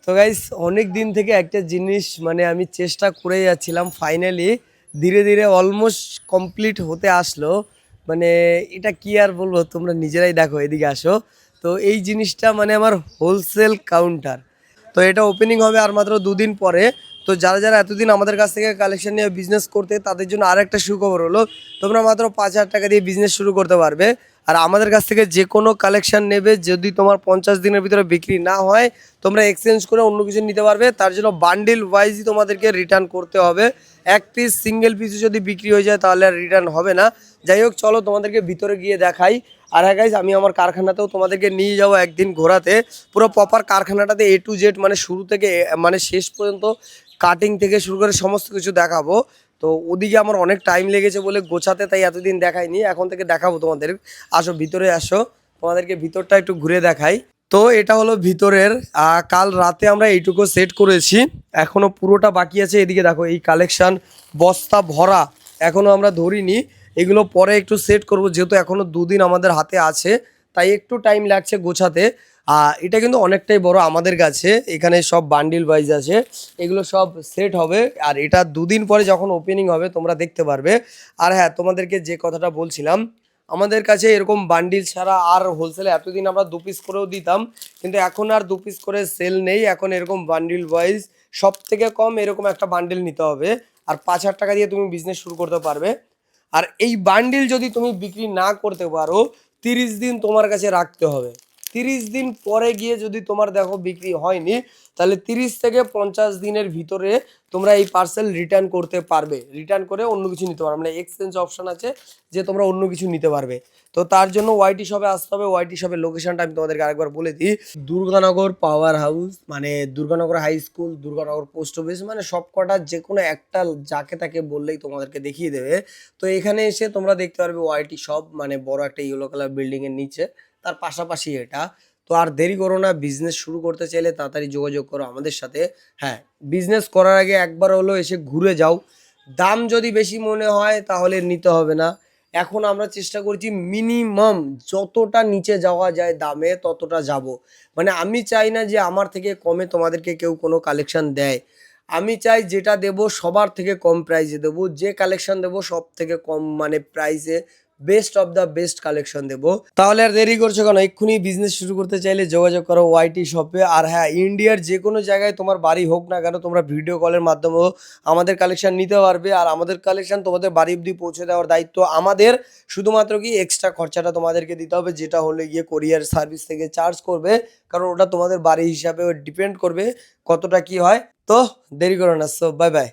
তো গাইস অনেক দিন থেকে একটা জিনিস মানে আমি চেষ্টা করে যাচ্ছিলাম, ফাইনালি ধীরে ধীরে অলমোস্ট কমপ্লিট হতে আসলো। মানে এটা কি আর বলবো, তোমরা নিজেরাই দেখো, এদিকে আসো। তো এই জিনিসটা মানে আমার হোলসেল কাউন্টার। তো এটা ওপেনিং হবে আর মাত্র দুদিন পরে। তো যারা যারা এতদিন আমাদের কাছ থেকে কালেকশন নিয়ে বিজনেস করতে, তাদের জন্য আর একটা সুখবর হলো, তোমরা মাত্র 5,000 টাকা দিয়ে বিজনেস শুরু করতে পারবে। আর আমাদের কাছ থেকে যে কোনো কালেকশন নেবে, যদি তোমার 50 দিনের ভিতরে বিক্রি না হয়, তোমরা এক্সচেঞ্জ করে অন্য কিছু নিতে পারবে। তার জন্য বান্ডিল ওয়াইজই তোমাদেরকে রিটার্ন করতে হবে। এক পিস সিঙ্গেল পিসও যদি বিক্রি হয়ে যায় তাহলে আর রিটার্ন হবে না। যাই হোক, চলো তোমাদেরকে ভিতরে গিয়ে দেখাই। আর হ্যাঁ গাইজ, আমি আমার কারখানাতেও তোমাদেরকে নিয়ে যাবো একদিন ঘোরাতে। পুরো প্রপার কারখানাটাতে A to Z মানে শুরু থেকে মানে শেষ পর্যন্ত কাটিং থেকে শুরু করে সমস্ত কিছু দেখাবো। তো ওদিকে আমার অনেক টাইম লেগেছে বলে গোছাতে, তাই এতদিন দেখাইনি, এখন থেকে দেখাবো তোমাদের। আসো ভিতরে আসো, তোমাদেরকে ভিতরটা একটু ঘুরে দেখাই। তো এটা হলো ভিতরের। কাল রাতে আমরা এইটুকু সেট করেছি, এখনো পুরোটা বাকি আছে। এদিকে দেখো, এই কালেকশন বস্তা ভরা, এখনো আমরা ধরিনি। এগুলো পরে একটু সেট করব, যেহেতু এখনো দুদিন আমাদের হাতে আছে, তাই একটু টাইম লাগছে গোছাতে। এটা কিন্তু অনেকটাই বড় আমাদের কাছে, এখানে সব বান্ডিল ওয়াইজ আছে, এগুলো সব সেট হবে। আর এটা দুদিন পরে যখন ওপেনিং হবে তোমরা দেখতে পারবে। আর হ্যাঁ, তোমাদেরকে যে কথাটা বলছিলাম, আমাদের কাছে এরকম বান্ডিল ছাড়া আর হোলসেলে এতদিন আমরা 2 পিস করেও দিতাম, কিন্তু এখন আর 2 পিস করে সেল নেই। এখন এরকম বান্ডিল ওয়াইজ সব থেকে কম এরকম একটা বান্ডিল নিতে হবে, আর 5,000 টাকা দিয়ে তুমি বিজনেস শুরু করতে পারবে। আর এই বান্ডিল যদি তুমি বিক্রি না করতে পারো, 30 দিন তোমার কাছে রাখতে হবে। 30 দিন পরে গিয়ে যদি তোমার দেখো বিক্রি হয়নি, তাহলে 30 থেকে 50 দিনের ভিতরে তোমরা এই পার্সেল রিটার্ন করতে পারবে। রিটার্ন করে অন্য কিছু নিতে পারবে, মানে এক্সচেঞ্জ অপশন আছে যে তোমরা অন্য কিছু নিতে পারবে। তো তার জন্য ওয়াইটি শপে আসতে হবে। ওয়াইটি শপের লোকেশনটা আমি তোমাদেরকে আরেকবার বলে দিই। দুর্গানগর পাওয়ার হাউস, মানে Durganagar high school, Durganagar post office, মানে সব কটা যে কোনো একটা যাকে তাকে বললেই তোমাদেরকে দেখিয়ে দেবে। তো এখানে এসে তোমরা দেখতে পারবে ওয়াইটি শপ, মানে বড় একটা ইয়েলো কালার বিল্ডিং এর নিচে, তার পাশাপাশি এটা। তো আর দেরি করো না, বিজনেস শুরু করতে চাইলে তাড়াতাড়ি যোগাযোগ করো আমাদের সাথে। হ্যাঁ, বিজনেস করার আগে একবার হলো এসে ঘুরে যাও। দাম যদি বেশি মনে হয় তাহলে নিতে হবে না। এখন আমরা চেষ্টা করছি মিনিমাম যতটা নিচে যাওয়া যায় দামে ততটা যাব। মানে আমি চাই না যে আমার থেকে কমে তোমাদেরকে কেউ কোনো কালেকশন দেয়। আমি চাই যেটা দেব সবার থেকে কম প্রাইসে দেবো, যে কালেকশন দেবো সব থেকে কম মানে প্রাইসে best of the best collection দেবো। তাহলে আর দেরি করছো কেন, এক্ষুনি বিজনেস শুরু করতে চাইলে যোগাযোগ করো ওয়াইটি শপে। আর হ্যাঁ, ইন্ডিয়ার যে কোনো জায়গায় তোমার বাড়ি হোক না কেন, তোমরা ভিডিও কলের মাধ্যমেও আমাদের কালেকশন নিতে পারবে। আর আমাদের কালেকশন তোমাদের বাড়ি অব্দি পৌঁছে দেওয়ার দায়িত্ব আমাদের। শুধুমাত্র কি এক্সট্রা খরচাটা তোমাদেরকে দিতে হবে, যেটা হলে গিয়ে কোরিয়ার সার্ভিস থেকে চার্জ করবে, কারণ ওটা তোমাদের বাড়ি হিসাবে ডিপেন্ড করবে কতটা কি হয়। তো দেরি করো না, সো বাই বাই।